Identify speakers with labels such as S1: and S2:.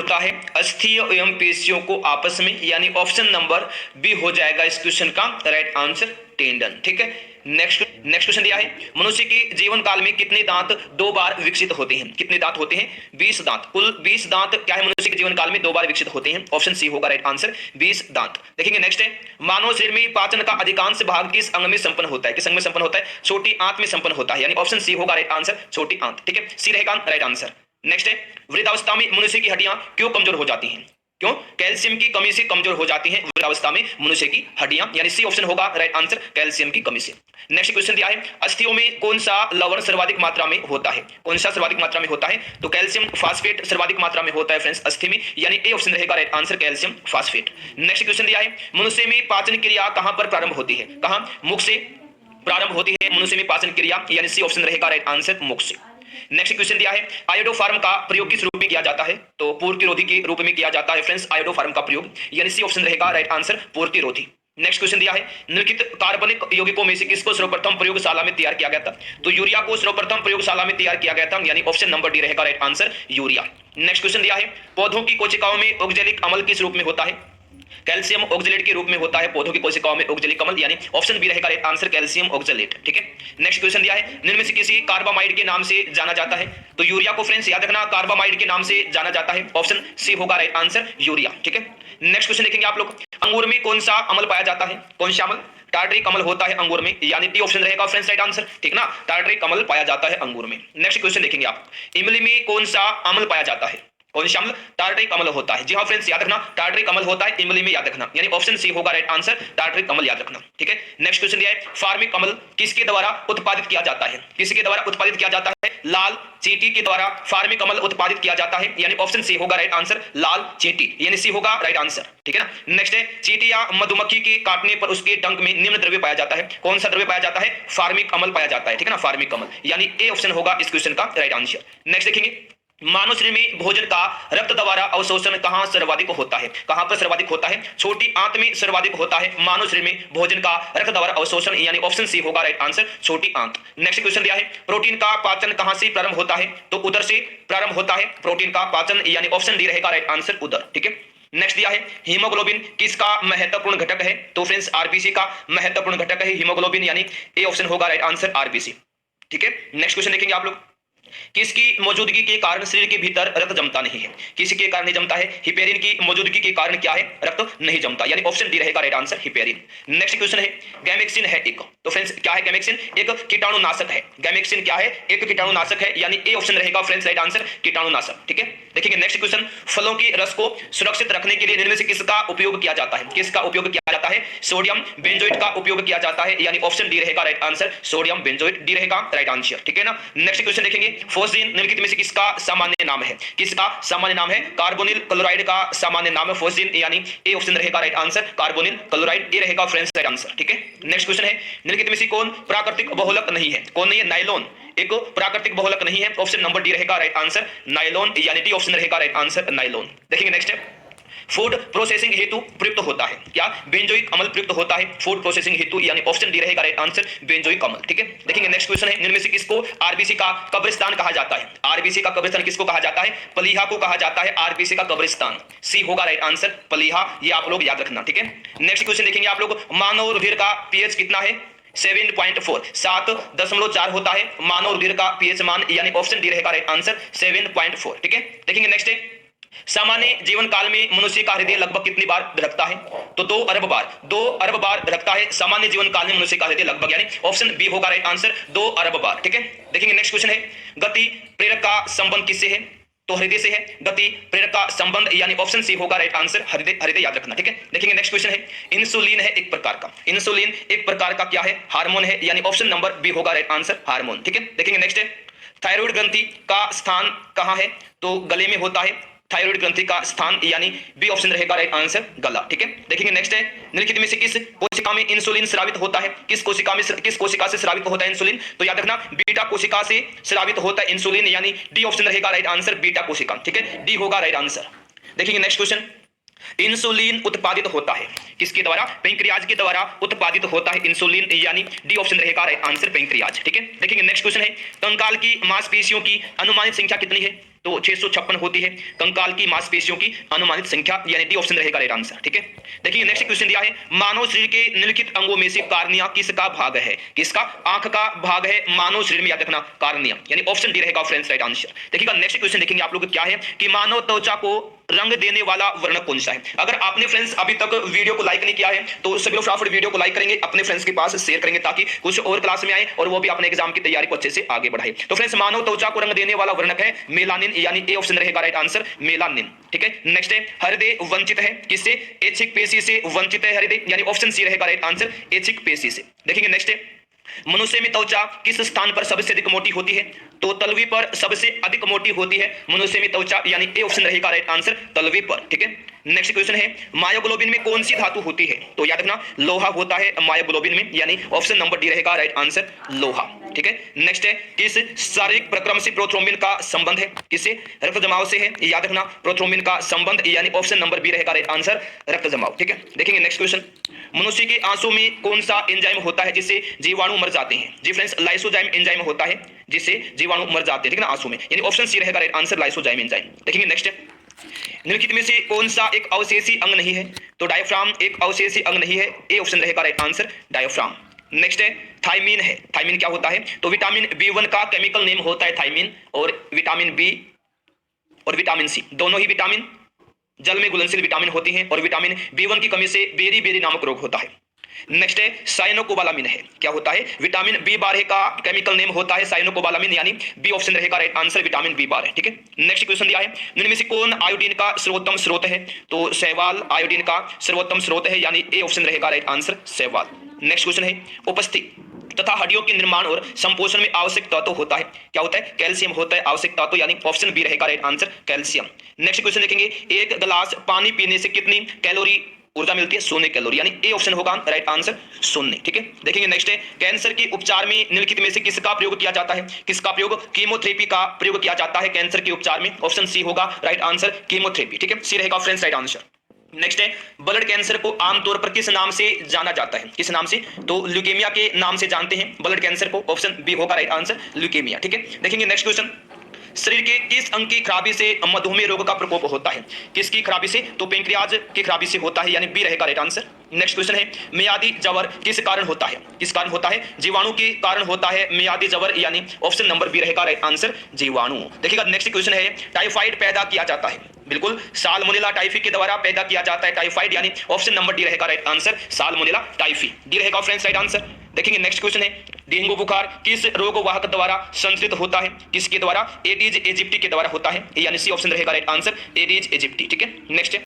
S1: जोड़ता है अस्थियों एवं पेशियों को आपस में, यानी ऑप्शन नंबर बी हो जाएगा इस क्वेश्चन का राइट आंसर, टेंडन। ठीक है, नेक्स्ट क्वेश्चन दिया है, मनुष्य के जीवन काल में कितने दांत 2 बार विकसित होते हैं? कितने दांत होते हैं? 20 दांत। कुल 20 दांत क्या है मनुष्य के जीवन काल में 2 बार विकसित होते हैं? ऑप्शन सी होगा राइट आंसर, 20 दांत। देखेंगे नेक्स्ट है, मानव शरीर में पाचन का अधिकांश भाग किस अंग में संपन्न होता है? किस अंग में संपन्न होता है? छोटी आंत में संपन्न होता है, यानी ऑप्शन सी होगा राइट आंसर, छोटी आंत। ठीक है, सी रहेगा राइट आंसर। नेक्स्ट है, वृद्धावस्था में मनुष्य की हड्डियां क्यों कमजोर हो जाती हैं? क्यों? कैल्शियम की कमी से कमजोर हो जाती हैं वृद्धावस्था में मनुष्य की हड्डियां, यानी सी ऑप्शन होगा राइट आंसर, कैल्शियम की कमी से। नेक्स्ट क्वेश्चन दिया है, अस्थियों में कौन सा लवण सर्वाधिक मात्रा में होता है? कौन सा सर्वाधिक मात्रा में होता है? तो कैल्शियम फास्फेट सर्वाधिक मात्रा में होता है फ्रेंड्स अस्थि में, यानी ए ऑप्शन रहेगा right answer, calcium phosphate. Next question दिया है, मनुष्य में पाचन क्रिया कहां पर प्रारंभ होती है? कहां? मुख से प्रारंभ होती है मनुष्य में पाचन क्रिया, यानी सी ऑप्शन रहेगा राइट आंसर, मुख से। नेक्स्ट क्वेश्चन दिया है, आयोडोफार्म का प्रयोग किस रूप में किया जाता है? तो पूर्तिरोधी के रूप में किया जाता है फ्रेंड्स आयोडोफार्म का प्रयोग, यानी सी ऑप्शन रहेगा राइट आंसर, पूर्तिरोधी। नेक्स्ट क्वेश्चन दिया है, निम्नलिखित कार्बनिक यौगिकों में से किसको सर्वप्रथम प्रयोगशाला में तैयार किया गया था? तो यूरिया को सर्वप्रथम प्रयोगशाला में तैयार किया गया था, यानी ऑप्शन नंबर डी रहेगा right answer, urea. Next question दिया है, पौधों की कोशिकाओं में ऑक्जेलिक अम्ल किस रूप में होता है? कैल्शियम ऑक्जेलेट के रूप में होता है पौधों की कोशिकाओं में ऑक्जेलिक अम्ल, यानी ऑप्शन बी रहेगा राइट आंसर, कैल्शियम ऑक्जेलेट। ठीक है, नेक्स्ट क्वेश्चन दिया है, निम्न में से किसी कार्बामाइड के नाम से जाना जाता है? तो यूरिया को फ्रेंड्स याद रखना कार्बामाइड के नाम से जाना जाता है, ऑप्शन सी होगा राइट आंसर, यूरिया। ठीक है, नेक्स्ट क्वेश्चन देखेंगे आप लोग, अंगूर में कौन सा अम्ल पाया जाता है? कौन सा अम्ल? टार्टरिक अम्ल होता है अंगूर में, यानी डी ऑप्शन रहेगा फ्रेंड्स राइट आंसर, ठीक ना, टार्टरिक अम्ल पाया जाता है अंगूर में। नेक्स्ट क्वेश्चन देखेंगे आप, इमली में कौन सा अम्ल पाया जाता है? कौन सा अम्ल? टार्टरिक अम्ल होता है। जी हाँ फ्रेंड्स याद रखना, टार्टरिक अम्ल होता है इमली में, याद रखना, यानी ऑप्शन सी होगा राइट आंसर, टार्टरिक अम्ल याद रखना। ठीक है, नेक्स्ट क्वेश्चन दिया है, फार्मिक अम्ल किसके द्वारा उत्पादित किया जाता है? किसके द्वारा उत्पादित किया जाता है? लाल चींटी के द्वारा फार्मिक अम्ल उत्पादित किया जाता है, यानी ऑप्शन सी होगा राइट आंसर, लाल चींटी, यानी सी होगा राइट आंसर। ठीक है ना, नेक्स्ट है, चींटी या मधुमक्खी के काटने पर उसके डंक में निम्न द्रव्य पाया जाता है? कौन सा द्रव्य पाया जाता है? फार्मिक अम्ल पाया जाता है। ठीक है ना, फार्मिक अम्ल, यानी ए ऑप्शन होगा इस क्वेश्चन का राइट आंसर। नेक्स्ट देखेंगे, मानव शरीर में भोजन का रक्त द्वारा अवशोषण कहां सर्वाधिक होता है? कहां पर सर्वाधिक होता है? छोटी आंत में सर्वाधिक होता है मानव शरीर में भोजन का रक्त द्वारा अवशोषण, यानी ऑप्शन सी होगा राइट आंसर, छोटी आंत। नेक्स्ट क्वेश्चन दिया है, प्रोटीन का पाचन कहां से प्रारंभ होता है? तो उदर से प्रारंभ होता है प्रोटीन का पाचन, यानी ऑप्शन डी रहेगा राइट आंसर, उदर। ठीक है, नेक्स्ट दिया है, हीमोग्लोबिन किसका महत्वपूर्ण घटक है? तो फ्रेंड्स आरबीसी का महत्वपूर्ण घटक है हीमोग्लोबिन, यानी ए ऑप्शन होगा राइट आंसर, आरबीसी। ठीक है, नेक्स्ट क्वेश्चन देखेंगे आप लोग, किसकी मौजूदगी के कारण शरीर के भीतर रक्त जमता नहीं है? किसके कारण नहीं जमता है? हिपेरिन की मौजूदगी के कारण क्या है? रक्त नहीं जमता, यानी ऑप्शन डी रहेगा right answer, heparin. Next question है, गैमेक्सिन है एक, तो फ्रेंड्स क्या है गैमेक्सिन? एक कीटाणुनाशक है। गैमेक्सिन क्या है? एक कीटाणुनाशक है, यानी ए ऑप्शन रहेगा फ्रेंड्स राइट आंसर, कीटाणुनाशक। ठीक है, देखेंगे नेक्स्ट क्वेश्चन, फलों की रस को सुरक्षित रखने के लिए निम्न में से किसका उपयोग किया जाता है? किसका उपयोग किया जाता है? सोडियम बेंजोएट का उपयोग किया जाता है, यानी ऑप्शन डी रहेगा right answer, sodium benzoate, D रहेगा राइट आंसर। ठीक है ना, नेक्स्ट क्वेश्चन देखेंगे, फोस्जीन निम्नलिखित में से किसका सामान्य नाम है? किसका सामान्य नाम है? कार्बोनिल क्लोराइड का सामान्य नाम है फोस्जीन, यानी ए ऑप्शन रहेगा राइट आंसर, कार्बोनिल क्लोराइड, ए रहेगा फ्रेंड्स राइट आंसर। ठीक है, नेक्स्ट क्वेश्चन है, निम्नलिखित में से कौन प्राकृतिक बहुलक नहीं है? कौन नहीं है? नायलॉन एक प्राकृतिक बहुलक नहीं है, ऑप्शन नंबर डी रहेगा राइट आंसर, नायलॉन, यानी डी ऑप्शन रहेगा राइट आंसर, नायलॉन। देखेंगे नेक्स्ट है, फूड प्रोसेसिंग हेतु प्रयुक्त होता है क्या? बेंजोइक अम्ल प्रयुक्त होता है फूड प्रोसेसिंग हेतु, यानी ऑप्शन डी रहेगा राइट आंसर, बेंजोइक अम्ल। ठीक है, देखेंगे नेक्स्ट क्वेश्चन है, इनमें से किसको आरबीसी का कब्रिस्तान कहा जाता है? आरबीसी का कब्रिस्तान किसको कहा जाता है? प्लीहा को कहा जाता है आरबीसी का कब्रिस्तान, सी होगा राइट आंसर, प्लीहा, ये आप लोग याद रखना। ठीक है, नेक्स्ट क्वेश्चन देखेंगे आप लोग, मानव रुधिर का पीएच कितना है? 7.4, 7.4 होता है मानव रुधिर का पीएच मान, यानी ऑप्शन डी रहेगा राइट आंसर, 7.4। ठीक है, देखेंगे नेक्स्ट है, सामान्य जीवन काल में मनुष्य का हृदय लगभग कितनी बार धड़कता है? तो 2 अरब बार, 2 अरब बार धड़कता है सामान्य जीवन काल में मनुष्य का हृदय लगभग, यानी ऑप्शन बी होगा राइट आंसर, 2 अरब बार। ठीक है, देखेंगे नेक्स्ट क्वेश्चन है, गति प्रेरक का संबंध किससे है? तो हृदय से है गति प्रेरक का संबंध, यानी ऑप्शन सी होगा राइट आंसर, हृदय, हृदय याद रखना। ठीक है, देखेंगे नेक्स्ट क्वेश्चन है, इंसुलिन है एक प्रकार का, इंसुलिन एक प्रकार का क्या है? हार्मोन है, यानी ऑप्शन नंबर बी होगा राइट आंसर, हार्मोन। ठीक है, देखेंगे नेक्स्ट है, थायराइड ग्रंथि का स्थान कहां है? तो गले में होता है थायराइड ग्रंथि का स्थान, यानी बी ऑप्शन रहेगा राइट आंसर, गला। ठीक है, देखेंगे नेक्स्ट है, निम्नलिखित में से किस कोशिका में इंसुलिन स्रावित होता है? किस कोशिका से स्रावित होता है इंसुलिन? तो याद रखना बीटा कोशिका से स्रावित होता है इंसुलिन, यानी डी ऑप्शन रहेगा राइट आंसर, बीटा कोशिका। ठीक है, डी होगा राइट आंसर। देखेंगे नेक्स्ट क्वेश्चन, इंसुलिन उत्पादित होता है किसके द्वारा? पेंक्रियाज के द्वारा उत्पादित होता है इंसुलिन, यानी डी ऑप्शन रहेगा राइट आंसर, पेंक्रियाज। ठीक है, देखेंगे नेक्स्ट क्वेश्चन है, कंकाल की मांसपेशियों की अनुमानित संख्या कितनी है? तो 656 होती है। कंकाल की मांसपेशियों की अनुमानित संख्या यानी डी ऑप्शन रहेगा राइट आंसर। ठीक है, देखिए नेक्स्ट क्वेश्चन दिया है, मानव शरीर के निम्नलिखित अंगों में से कार्निया किसका भाग है? किसका? आंख का भाग है मानव शरीर में, याद रखना कार्निया, यानी ऑप्शन डी रहेगा फ्रेंड्स राइट आंसर। देखिएगा नेक्स्ट क्वेश्चन देखेंगे आप लोग क्या है कि मानव त्वचा को रंग देने वाला वर्णक कौन सा है? अगर आपने फ्रेंड्स अभी तक वीडियो को लाइक नहीं किया है तो सभी लोग फटाफट वीडियो को लाइक करेंगे, अपने फ्रेंड्स के पास शेयर करेंगे ताकि कुछ और क्लास में आए और वो भी अपने एग्जाम की तैयारी को अच्छे से आगे बढ़ाए। तो फ्रेंड्स मानव त्वचा को रंग देने वाला वर्णक है मेलानिन, यानी ए ऑप्शन रहेगा राइट आंसर मेलानिन। ठीक है, नेक्स्ट है हृदय वंचित है किससे? ऐच्छिक पेशी से वंचित है हृदय, यानी ऑप्शन सी रहेगा राइट आंसर ऐच्छिक पेशी से। देखेंगे नेक्स्ट है, मनुष्य में त्वचा किस स्थान पर सबसे अधिक मोटी होती है? तो तलवी पर सबसे अधिक मोटी होती है मनुष्य में त्वचा, यानी ए ऑप्शन रहेगा राइट आंसर तलवी पर। ठीक है, नेक्स्ट क्वेश्चन है मायोग्लोबिन में कौन सी धातु होती है? तो याद रखना लोहा होता है मायोग्लोबिन में, यानी ऑप्शन नंबर डी रहेगा राइट आंसर लोहा। ठीक है, नेक्स्ट है किस शारीरिक प्रक्रम से प्रोथ्रोम्बिन का संबंध है? किससे? रक्त जमाव से है, याद रखना प्रोथ्रोम्बिन का संबंध, यानी ऑप्शन नंबर बी रहेगा राइट आंसर रक्त जमाव। ठीक है, देखेंगे नेक्स्ट क्वेश्चन, मनुष्य के आंसू में कौन सा एंजाइम होता है जिससे जीवाणु मर जाते हैं? जी फ्रेंड्स लाइसोजाइम एंजाइम होता है जिससे जीवाणु मर जाते हैं, ठीक है ना, आंसू में, यानी ऑप्शन सी रहेगा राइट आंसर लाइसोजाइम एंजाइम। देखेंगे नेक्स्ट है, निम्नलिखित में से कौन सा एक अवशेषी अंग नहीं है? तो डायफ्राम एक अवशेषी अंग नहीं है, ए ऑप्शन रहेगा राइट आंसर डायफ्राम। नेक्स्ट है थायमीन है, थायमीन क्या होता है? तो विटामिन B1 का केमिकल नेम होता है थायमीन, और विटामिन बी और विटामिन सी दोनों ही विटामिन जल में घुलनशील विटामिन होती हैं, और विटामिन B1 की कमी से बेरी बेरी नामक रोग होता है। नेक्स्ट है साइनोकोबालामिन है, क्या होता है? विटामिन B12 का केमिकल नेम होता है साइनोकोबालामिन, यानी बी ऑप्शन रहेगा राइट आंसर विटामिन B12। ठीक है, नेक्स्ट क्वेश्चन दिया है, निम्न में से कौन आयोडीन का सर्वोत्तम स्रोत है? तो शैवाल आयोडीन का सर्वोत्तम स्रोत है, यानी ए ऑप्शन रहेगा राइट आंसर शैवाल। नेक्स्ट क्वेश्चन है उपस्थित तथा हड्डियों के निर्माण और संपोषण में आवश्यक तत्व होता है, क्या होता है? कैल्शियम होता है आवश्यक तत्व, यानी ऑप्शन बी रहेगा right answer calcium. Next question देखेंगे, एक गिलास पानी पीने से कितनी कैलोरी ऊर्जा मिलती है? 0 कैलोरी, यानी ए ऑप्शन होगा राइट आंसर 0। ठीक है, देखेंगे नेक्स्ट है, कैंसर के उपचार में निम्नलिखित में से किसका प्रयोग किया जाता है? किसका प्रयोग? कीमोथेरेपी का प्रयोग किया जाता है कैंसर के उपचार में, ऑप्शन सी होगा राइट आंसर कीमोथेरेपी। ठीक है, सी रहेगा फ्रेंड्स राइट आंसर। नेक्स्ट है ब्लड कैंसर को आमतौर पर किस नाम से जाना जाता है? किस नाम से? तो ल्यूकेमिया के नाम से जानते हैं ब्लड कैंसर को, ऑप्शन बी होगा राइट आंसर ल्यूकेमिया। ठीक है, देखेंगे नेक्स्ट क्वेश्चन, शरीर के किस अंग की खराबी से मधुमेह रोग का प्रकोप होता है? किसकी खराबी से? तो पेंक्रियाज की खराबी से होता है, यानी बी रहेगा राइट आंसर। नेक्स्ट क्वेश्चन है मियादी जवर किस कारण होता है? किस कारण होता है? जीवाणु के कारण होता है मियादी जवर, यानी ऑप्शन नंबर बी रहेगा राइट आंसर जीवाणु। देखिएगा नेक्स्ट क्वेश्चन है टाइफाइड पैदा किया जाता है? बिल्कुल साल्मोनेला टाइफी के द्वारा पैदा किया जाता है टाइफाइड, यानी ऑप्शन नंबर डी रहेगा right answer salmonella typhi, D रहेगा फ्रेंड्स राइट आंसर। देखेंगे नेक्स्ट क्वेश्चन है डेंगू बुखार किस रोग वाहक द्वारा संचरित होता है? किसके द्वारा? एडीज इजिप्टी के द्वारा होता है, यानी सी ऑप्शन रहेगा राइट आंसर एडीज इजिप्टी। ठीक है, नेक्स्ट